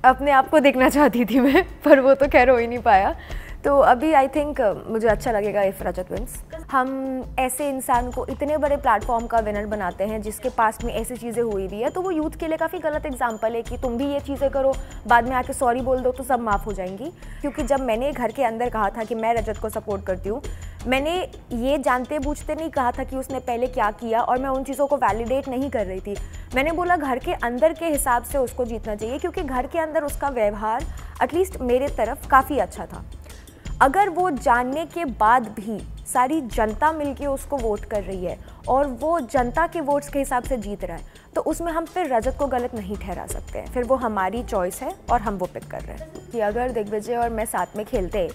अपने आप को देखना चाहती थी मैं, पर वो तो खैर हो ही नहीं पाया। तो अभी आई थिंक मुझे अच्छा लगेगा इफ रजत विंस। हम ऐसे इंसान को इतने बड़े प्लेटफॉर्म का विनर बनाते हैं जिसके पास में ऐसी चीज़ें हुई भी है, तो वो यूथ के लिए काफ़ी गलत एग्जाम्पल है कि तुम भी ये चीज़ें करो, बाद में आके सॉरी बोल दो तो सब माफ़ हो जाएंगी। क्योंकि जब मैंने घर के अंदर कहा था कि मैं रजत को सपोर्ट करती हूँ, मैंने ये जानते बूझते नहीं कहा था कि उसने पहले क्या किया, और मैं उन चीज़ों को वैलिडेट नहीं कर रही थी। मैंने बोला घर के अंदर के हिसाब से उसको जीतना चाहिए, क्योंकि घर के अंदर उसका व्यवहार एटलीस्ट मेरे तरफ काफ़ी अच्छा था। अगर वो जानने के बाद भी सारी जनता मिलके उसको वोट कर रही है और वो जनता के वोट्स के हिसाब से जीत रहा है, तो उसमें हम फिर रजत को गलत नहीं ठहरा सकते हैं। फिर वो हमारी चॉइस है और हम वो पिक कर रहे हैं। कि अगर दिग्विजय और मैं साथ में खेलते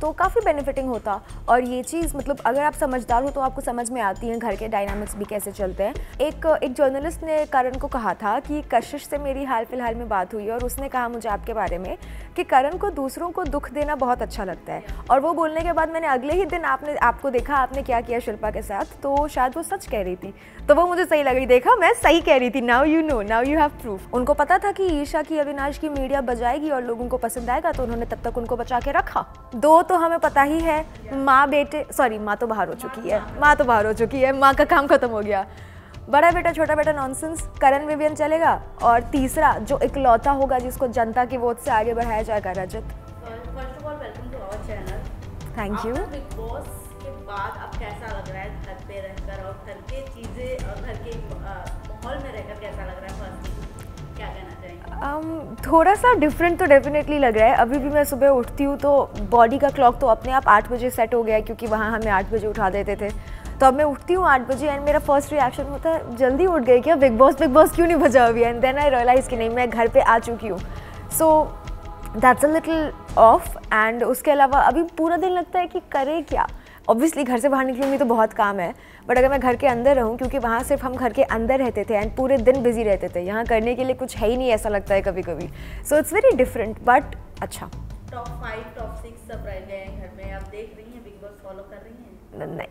तो काफ़ी बेनिफिटिंग होता। और ये चीज़ मतलब अगर आप समझदार हो तो आपको समझ में आती है घर के डायनामिक्स भी कैसे चलते हैं। एक जर्नलिस्ट ने करण को कहा था कि कशिश से मेरी हाल फिलहाल में बात हुई और उसने कहा मुझे आपके बारे में कि करण को दूसरों को दुख देना बहुत अच्छा लगता है। और वो बोलने के बाद मैंने अगले ही दिन आपको देखा आपने क्या किया शिल्पा के साथ, तो शायद वो सच कह रही थी, तो वो मुझे सही लग रही। देखा मैं सही कह रही थी, now you know, now you have proof. उनको पता था कि ईशा की अविनाश की मीडिया बजाएगी और लोगों को पसंद आएगा, तो उन्होंने तब तक उनको बचा के रखा। दो तो हमें पता ही है, माँ बेटे, सॉरी माँ तो बाहर हो चुकी है, माँ का काम खत्म हो गया। बड़ा बेटा छोटा बेटा नॉनसेंस, करण विवियन चलेगा, और तीसरा जो इकलौता होगा जिसको जनता के वोट से आगे बढ़ाया जाएगा, Rajat. First of all welcome to our channel. Thank you. Bigg Boss के बाद अब कैसा लग रहा है घर पे रहकर, और घर के चीज़ें और घर के माहौल में रहकर कैसा लग रहा है? फर्स्ट क्या कहना चाहेंगे? थोड़ा सा डिफरेंट तो डेफिनेटली लग रहा है। अभी भी मैं सुबह उठती हूँ तो बॉडी का क्लॉक तो अपने आप 8 बजे सेट हो गया है, क्योंकि वहाँ हमें 8 बजे उठा देते थे। तो अब मैं उठती हूँ 8 बजे एंड मेरा फर्स्ट रिएक्शन होता है जल्दी उठ गई क्या, बिग बॉस क्यों नहीं बजा अभी? एंड देन आई रियलाइज़ कि नहीं, मैं घर पे आ चुकी हूँ। So that's a little of. And उसके अलावा अभी पूरा दिन लगता है कि करे क्या। ऑब्वियसली घर से बाहर निकलूँगी तो बहुत काम है, बट अगर मैं घर के अंदर रहूँ, क्योंकि वहाँ सिर्फ हम घर के अंदर रहते थे एंड पूरे दिन बिजी रहते थे, यहाँ करने के लिए कुछ है ही नहीं, ऐसा लगता है कभी कभी। So it's very different but अच्छा। टॉप 5 टॉप 6 सब रह गए हैं घर में, आप देख रही हैं बिग बॉस, फॉलो कर रही हैं?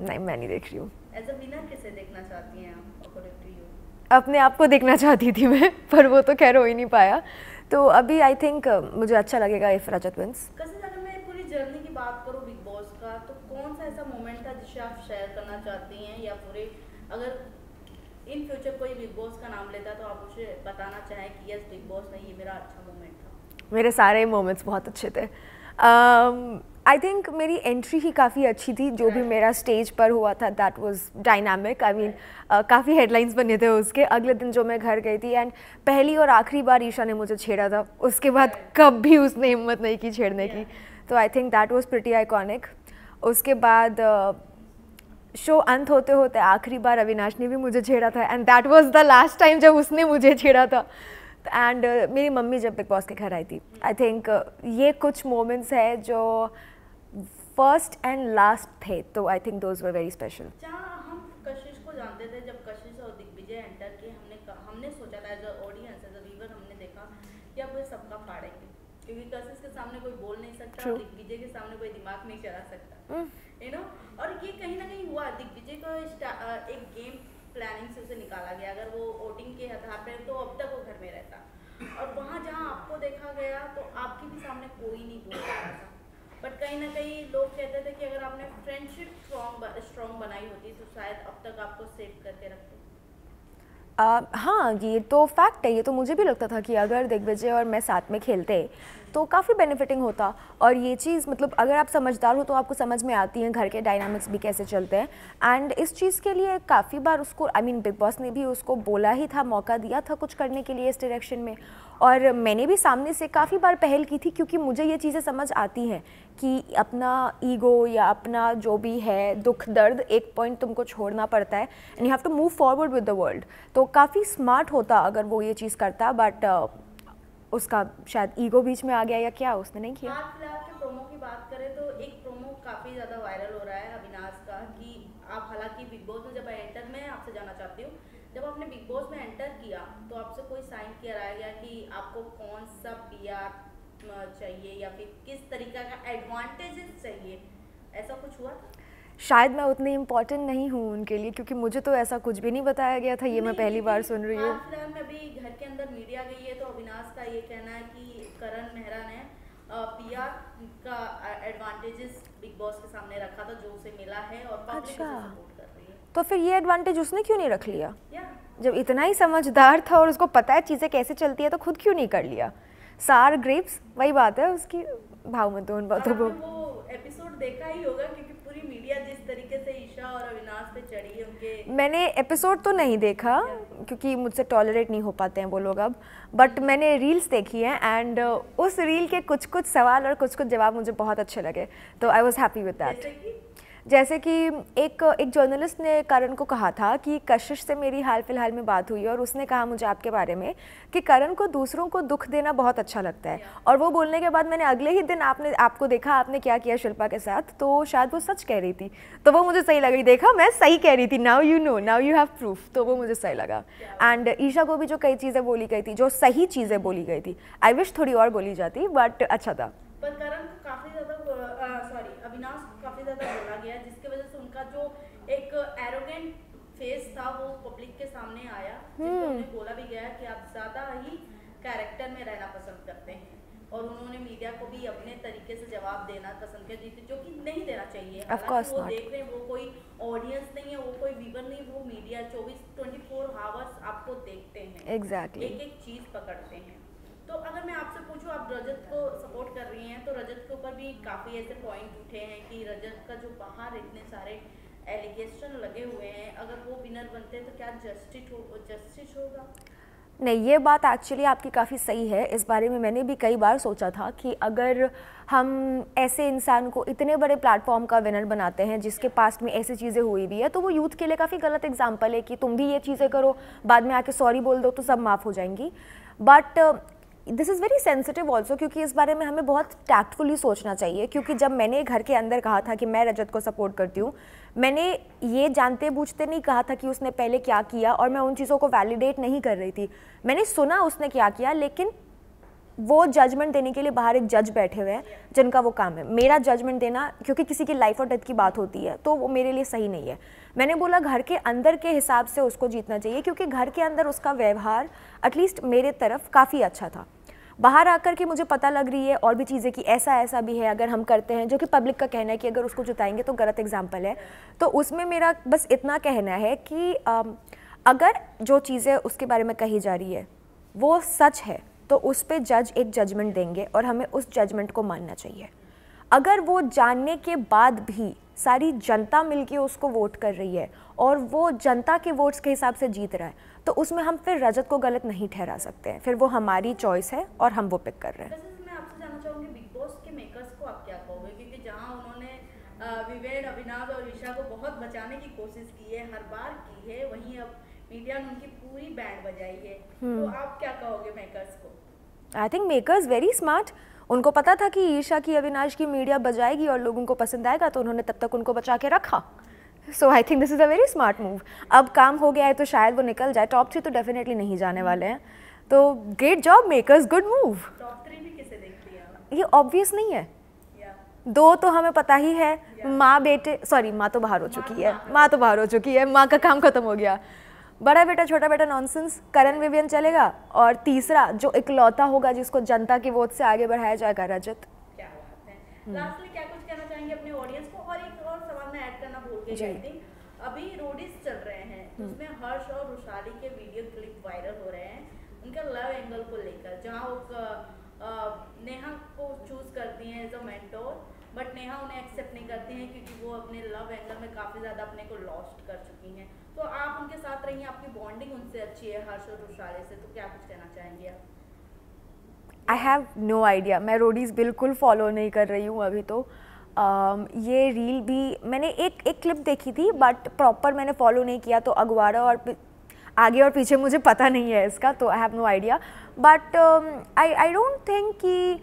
नहीं मैं नहीं देख रही हूँ। एज अ विनर किसे देखना चाहती हैं आप अकॉर्डिंग टू यू? अपने आप को देखना चाहती थी मैं, पर वो तो खैर हो ही नहीं पाया। तो अभी आई थिंक मुझे अच्छा लगेगा इफ रजत विंस। अगर मैं पूरी जर्नी की बात करूँ बिग बॉस का, तो कौन सा ऐसा मोमेंट था जिसे आप शेयर करना चाहती हैं, या पूरे अगर इन फ्यूचर कोई बिग बॉस का नाम लेता तो आप उसे बताना चाहें कि यस बिग बॉस में ये मेरा अच्छा मोमेंट था? मेरे सारे मोमेंट्स बहुत अच्छे थे। आई थिंक मेरी एंट्री ही काफ़ी अच्छी थी, जो भी मेरा स्टेज पर हुआ था that was dynamic. I mean काफ़ी हेडलाइंस बने थे उसके। अगले दिन जो मैं घर गई थी एंड पहली और आखिरी बार ईशा ने मुझे छेड़ा था, उसके बाद कभी उसने हिम्मत नहीं की छेड़ने की। तो I think that was pretty iconic. उसके बाद शो अंत होते होते आखिरी बार अविनाश ने भी मुझे छेड़ा था and that was the last time जब उसने मुझे छेड़ा था। एंड मेरी मम्मी जब बिग बॉस के घर आई थी। आई थिंक ये कुछ मोमेंट्स है जो फर्स्ट एंड लास्ट थे, तो I think those were very special. जहाँ हम कशिश को जानते थे, जब कशिश और दिग्विजय एंटर किए, हमने सोचा था as a audience, as a viewer, हमने देखा कि अब वो सबका फाड़ेंगे, क्योंकि कशिश के सामने कोई बोल नहीं सकता, दिग्विजय के सामने कोई दिमाग नहीं चला सकता, यू नो। और ये कहीं ना कहीं हुआ, दिग्विजय को एक गेम प्लानिंग से उसे निकाला गया। अगर वो वोटिंग के आधार पर, तो अब तक वो घर में रहता। और वहाँ जहाँ आपको देखा गया तो आपके भी सामने कोई नहीं बोल रहा था, बट कहीं ना कहीं लोग कहते थे कि अगर आपने फ्रेंडशिप स्ट्रॉन्ग बनाई होती तो शायद अब तक आपको सेव करके रखते। हाँ ये तो फैक्ट है। ये तो मुझे भी लगता था कि अगर दिग्विजय और मैं साथ में खेलते तो काफ़ी बेनिफिटिंग होता। और ये चीज़ मतलब अगर आप समझदार हो तो आपको समझ में आती है घर के डायनामिक्स भी कैसे चलते हैं। एंड इस चीज़ के लिए काफ़ी बार उसको आई मीन बिग बॉस ने भी उसको बोला ही था, मौका दिया था कुछ करने के लिए इस डायरेक्शन में। और मैंने भी सामने से काफ़ी बार पहल की थी, क्योंकि मुझे ये चीज़ें समझ आती हैं कि अपना ईगो या अपना जो भी है दुख दर्द एक पॉइंट तुमको छोड़ना पड़ता है and you have to move forward with the world. तो काफ़ी स्मार्ट होता अगर वो ये चीज़ करता, बट उसका शायद ईगो बीच में आ गया या क्या, उसने नहीं किया। हाल फिलहाल के प्रोमो की बात करें तो एक प्रोमो काफ़ी ज़्यादा वायरल हो रहा है अविनाश का, कि आप हालांकि बिग बॉस में जब एंटर, मैं आपसे जानना चाहती हूँ, जब आपने बिग बॉस में एंटर किया तो आपसे कोई साइन किया रहा गया कि आपको कौन सा पीआर चाहिए या फिर किस तरीका का एडवांटेजेस चाहिए, ऐसा कुछ हुआ था? शायद मैं उतनी इम्पोर्टेंट नहीं हूँ उनके लिए, क्योंकि मुझे तो ऐसा कुछ भी नहीं बताया गया था। ये मैं पहली बार सुन रही हूँ। फिलहाल में अभी घर के अंदर मीडिया गई है तो अविनाश का ये कहना है कि करण मेहरा ने पीआर का एडवांटेजेस बिग बॉस के सामने रखा था जो उसे मिला है और पब्लिक उसे सपोर्ट कर रही है। तो फिर ये एडवांटेज उसने क्यों नहीं रख लिया? जब इतना ही समझदार था और उसको पता है चीज़ें कैसे चलती है तो खुद क्यों नहीं कर लिया? सार ग्रेप्स, वही बात है उसकी, भाव मत दो उन बातों को। वो एपिसोड देखा ही होगा क्योंकि पूरी मीडिया जिस तरीके से ईशा और अविनाश पे चढ़ी है उनके। मैंने एपिसोड तो नहीं देखा क्योंकि मुझसे टॉलरेट नहीं हो पाते हैं वो लोग अब, बट मैंने रील्स देखी हैं एंड उस रील के कुछ कुछ सवाल और कुछ कुछ जवाब मुझे बहुत अच्छे लगे, तो I was happy with that. जैसे कि एक जर्नलिस्ट ने करण को कहा था कि कशिश से मेरी हाल फिलहाल में बात हुई और उसने कहा मुझे आपके बारे में कि करण को दूसरों को दुख देना बहुत अच्छा लगता है, और वो बोलने के बाद मैंने अगले ही दिन आपको देखा आपने क्या किया शिल्पा के साथ, तो शायद वो सच कह रही थी, तो वो मुझे सही लगी। देखा मैं सही कह रही थी, now you know, now you have proof, तो वो मुझे सही लगा। एंड ईशा को भी जो कई चीज़ें बोली गई थी, जो सही चीज़ें बोली गई थी, आई विश थोड़ी और बोली जाती, बट अच्छा था। पर करण को काफी ज्यादा अविनाश को काफी ज्यादा बोला गया जिसकी वजह से उनका जो एक एरोगेंट फेस था वो पब्लिक के सामने आया, जिसमें उन्हें बोला भी गया कि आप ज्यादा ही कैरेक्टर में रहना पसंद करते हैं, और उन्होंने मीडिया को भी अपने तरीके से जवाब देना पसंद किया जो कि नहीं देना चाहिए। वो देख रहे हैं, वो कोई ऑडियंस नहीं है, वो कोई व्यूअर नहीं, वो मीडिया 24 आवर्स आपको देखते हैं, एग्जैक्टली एक एक चीज पकड़ते हैं। तो अगर मैं आपसे पूछूं, आप रजत को सपोर्ट कर रही हैं, तो रजत के ऊपर भी काफ़ी ऐसे पॉइंट उठे हैं कि रजत का जो बाहर इतने सारे एलिगेशन लगे हुए हैं, अगर वो विनर बनते हैं तो क्या जस्टिस होगा? नहीं, ये बात एक्चुअली आपकी काफ़ी सही है। इस बारे में मैंने भी कई बार सोचा था कि अगर हम ऐसे इंसान को इतने बड़े प्लेटफॉर्म का विनर बनाते हैं जिसके पास में ऐसी चीज़ें हुई भी है, तो वो यूथ के लिए काफ़ी गलत एग्जाम्पल है कि तुम भी ये चीज़ें करो, बाद में आके सॉरी बोल दो तो सब माफ़ हो जाएंगी। But this is very sensitive also, क्योंकि इस बारे में हमें बहुत टैक्टफुली सोचना चाहिए। क्योंकि जब मैंने घर के अंदर कहा था कि मैं रजत को सपोर्ट करती हूँ, मैंने ये जानते बूझते नहीं कहा था कि उसने पहले क्या किया, और मैं उन चीज़ों को वैलिडेट नहीं कर रही थी। मैंने सुना उसने क्या किया, लेकिन वो जजमेंट देने के लिए बाहर एक जज बैठे हुए हैं जिनका वो काम है। मेरा जजमेंट देना, क्योंकि किसी की लाइफ और डेथ की बात होती है, तो वो मेरे लिए सही नहीं है। मैंने बोला घर के अंदर के हिसाब से उसको जीतना चाहिए, क्योंकि घर के अंदर उसका व्यवहार एटलीस्ट मेरे तरफ काफ़ी अच्छा था। बाहर आकर के मुझे पता लग रही है और भी चीज़ें कि ऐसा भी है अगर हम करते हैं, जो कि पब्लिक का कहना है कि अगर उसको जिताएंगे तो गलत एग्जाम्पल है। तो उसमें मेरा बस इतना कहना है कि अगर जो चीज़ें उसके बारे में कही जा रही है वो सच है, तो उस पर जज एक जजमेंट देंगे और हमें उस जजमेंट को मानना चाहिए। अगर वो जानने के बाद भी सारी जनता मिलके उसको वोट कर रही है और वो जनता के वोट्स के हिसाब से जीत रहा है, तो उसमें हम फिर रजत को गलत नहीं ठहरा सकते हैं। फिर वो हमारी चॉइस है और हम वो पिक कर रहे हैं। मैं आपसे जानना चाहूँगी, बिग बॉस के मेकर्स को आप क्या कहोगे? क्योंकि जहाँ उन्होंने विवेक, अविनाश और ईशा को बहुत बचाने की कोशिश की है, हर बार की है, वहीं अब मीडिया ने उनकी पूरी बैंड बजाई है, तो आप क्या कहोगे मेकर्स को? I think makers very smart. उनको पता था कि ईशा की, अविनाश की मीडिया बजाएगी और लोगों को पसंद आएगा, तो उन्होंने तब तक उनको बचा के रखा। So I think this is a very smart move. अब काम हो गया है तो शायद वो निकल जाए। टॉप 3 तो डेफिनेटली नहीं जाने वाले हैं, तो great job makers, good move. Top 3 भी किसे देखती है? ये ऑब्वियस नहीं है, 2 तो हमें पता ही है, माँ बेटे, सॉरी माँ तो बाहर हो चुकी है, माँ तो बाहर हो चुकी है, माँ का काम खत्म हो गया। बड़ा बेटा छोटा बेटा नॉनसेंस, करण विवियन चलेगा, और तीसरा जो इकलौता होगा जिसको जनता के वोट से आगे बढ़ाया जाएगा, रजत। क्या बात है। लास्टली क्या कुछ कहना चाहेंगे अपने ऑडियंस को? और एक और सवाल मैं ऐड करना भूल गई थी। अभी रोडीज चल रहे हैं, उसमें हर्ष और रुशाली के वीडियो क्लिप वायरल हो रहे हैं उनका लव एंगल को लेकर, जहां वो नेहा को चूज करती हैं as a mentor, but Neha उन्हें एक्सेप्ट नहीं करती हैं क्योंकि वो अपने लव एंगल में काफ़ी ज़्यादा अपने को लॉस्ट कर चुकी हैं। तो आप उनके साथ रही हैं, आपकी बॉन्डिंग उनसे अच्छी है हर्ष और रुशाले से, तो क्या कुछ कहना चाहेंगे आप? आई हैव नो आइडिया, मैं रोडीज़ बिल्कुल फॉलो नहीं कर रही हूँ अभी तो। ये रील भी मैंने एक क्लिप देखी थी, बट प्रॉपर मैंने फॉलो नहीं किया, तो अगवाड़ा और आगे और पीछे मुझे पता नहीं है इसका, तो I have no idea. But I don't think कि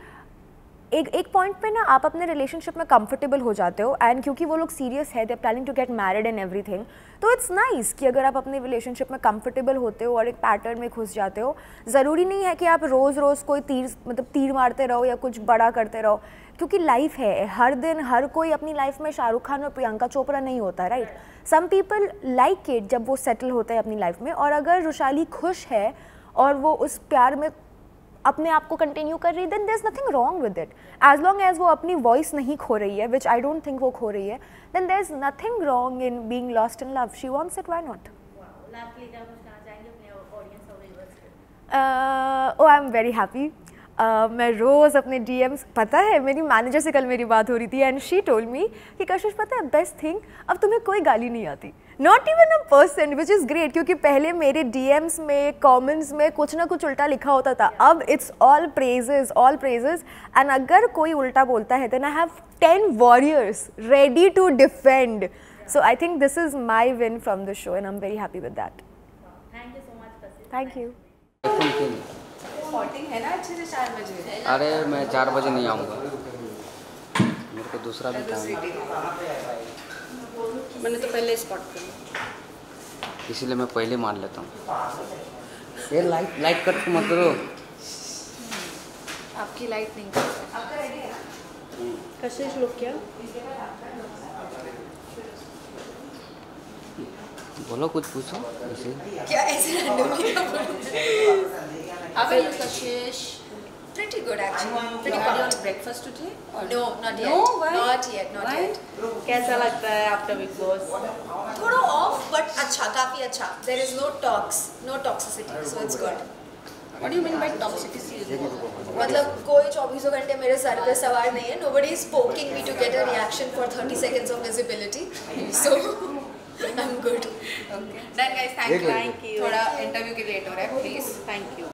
एक पॉइंट पे ना आप अपने रिलेशनशिप में कंफर्टेबल हो जाते हो, एंड क्योंकि वो लोग सीरियस है, they are planning to get married and everything, तो इट्स नाइस कि अगर आप अपने रिलेशनशिप में कंफर्टेबल होते हो और एक पैटर्न में घुस जाते हो। ज़रूरी नहीं है कि आप रोज़ रोज़ कोई तीर मारते रहो या कुछ बड़ा करते रहो, क्योंकि लाइफ है, हर दिन हर कोई अपनी लाइफ में शाहरुख खान और प्रियंका चोपड़ा नहीं होता, right. Some people like it जब वो सेटल होता है अपनी लाइफ में, और अगर रुशाली खुश है और वो उस प्यार में अपने आप को कंटिन्यू कर रही है, then there is nothing wrong with it. As long as वो अपनी वॉइस नहीं खो रही है, विच आई डोंट थिंक वो खो रही है, then there is nothing wrong in being lost in love. She wants it, why not? Lastly क्या कुछ कहना चाहेंगे अपने ऑडियंस और व्यूअर्स को? I am very happy. मैं रोज़ अपने DMs, पता है मेरी मैनेजर से कल मेरी बात हो रही थी एंड शी टोल्ड मी कि कशिश पता है बेस्ट थिंग, अब तुम्हें कोई गाली नहीं आती, not even %, which is great. क्योंकि पहले मेरे DMs में, कमेंट्स में कुछ ना कुछ उल्टा लिखा होता था, अब इट्स ऑल प्रेजेस. एंड अगर कोई उल्टा बोलता है then I have 10 warriors ready to defend. So I think this is my win from the show and I am very happy with that. Thank you so much Kashish. Thank you. Spotting है ना अच्छे से 4 बजे. अरे मैं 4 बजे नहीं आऊँगा, मेरे को दूसरा भी काम है, मैंने तो पहले स्पॉट किया, इसीलिए मैं पहले मान लेता हूँ. ये लाइट कट मत करो. आपकी लाइट नहीं करता. कशिश लोग क्या बोलो, कुछ पूछो ऐसे. क्या ऐसे रैंडमली क्या बोलूं? How are you, Kashish? Pretty good actually. Pretty good. Are you on breakfast today? Or no, not yet. No, why? Not yet. कैसा लगता है आफ्टर बिग बॉस? थोड़ा off, but अच्छा, काफी अच्छा. There is no toxicity, so it's good. What do you mean by toxicity? मतलब कोई 24 घंटे मेरे सर पे सवार नहीं है. Nobody is poking me to get a reaction for 30 seconds of visibility. So I'm good. Okay. Done guys. Thank you. Thank you. थोड़ा interview के लेट हो रहा है, प्लीज. Thank you.